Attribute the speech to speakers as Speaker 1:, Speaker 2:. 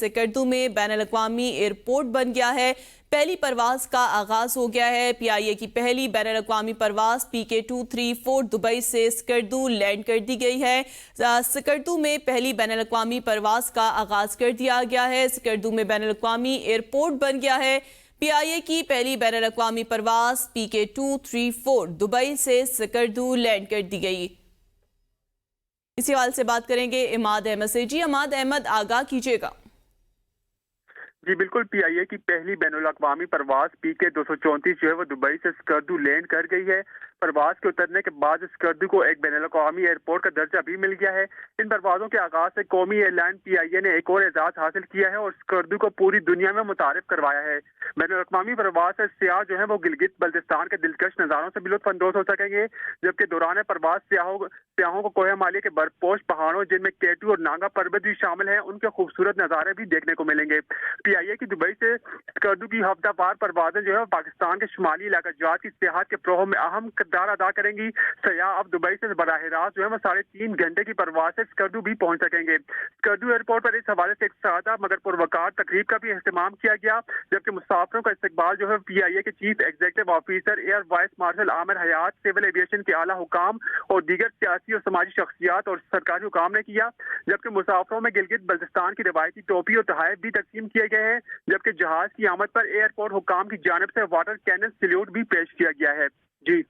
Speaker 1: स्कर्दू में ban अल-अक़वामी airport बन गया है। पहली परवाज का आगाज हो गया है। PIA की पहली बैन अल-अक़वामी परवाज PK234 दुबई से स्कर्दू लैंड कर दी गई है। स्कर्दू में पहली बैन अल-अक़वामी परवाज का आगाज कर दिया गया है। स्कर्दू में बैन अल-अक़वामी एयरपोर्ट बन गया है। PIA की पहली बैन अल-अक़वामी परवाज PK234 दुबई से स्कर्दू लैंड कर दी गई। इसी हवाले से बात करेंगे इमाद अहमद से। जी इमाद अहमद, आगाह कीजिएगा।
Speaker 2: जी बिल्कुल, PIA की पहली बैनुल-अक़वामी परवाज PK234 जो है वो दुबई से स्कर्दू लैंड कर गई है। परवाज के उतरने के बाद स्कर्दू को एक बैनुल-अक़वामी एयरपोर्ट का दर्जा भी मिल गया है। इन परवाजों के आगाज से कौमी एयरलाइन PIA ने एक और एजाज हासिल किया है और स्कर्दू को पूरी दुनिया में मुतारिफ करवाया है। बैनुल-अक़वामी परवाज से सियाह जो है वो गिलगित बल्तिस्तान के दिलकश नज़ारों से भी लुत्फ़ अंदोज हो सकेंगे, जबकि दौरान परवाज सियाहों को कोहे माली के बर्फपोश पहाड़ों जिनमें केटू और नांगा पर्वत भी शामिल हैं, उनके खूबसूरत नज़ारे भी देखने को मिलेंगे। PIA की दुबई से स्कर्दू की हफ्तावार परवाजें जो है पाकिस्तान के शुमाली इलाका जात की सियाहत के फ़रोग़ में अहम किरदार अदा करेंगी। सयाह अब दुबई से बराह रास्त जो है वो 3.5 घंटे की परवाज से स्कर्दू भी पहुंच सकेंगे। स्कर्दू एयरपोर्ट पर इस हवाले से एक सादा मगर पुरवकार तकरीब का भी एहतमाम किया गया, जबकि मुसाफिरों का इस्तकबाल जो है PIA के chief executive officer air vice marshal Amir Hayat, civil aviation के आला हुकाम और दीगर सियासी और समाजी शख्सियात और सरकारी हुकाम ने किया। जबकि मुसाफिरों में गिलगित बल्तिस्तान की रवायती टोपी और तोहफे भी तकसीम किए गए हैं, जबकि जहाज की आमद पर एयरपोर्ट हुकाम की जानिब से वाटर कैनन सैल्यूट भी पेश किया गया है। जी।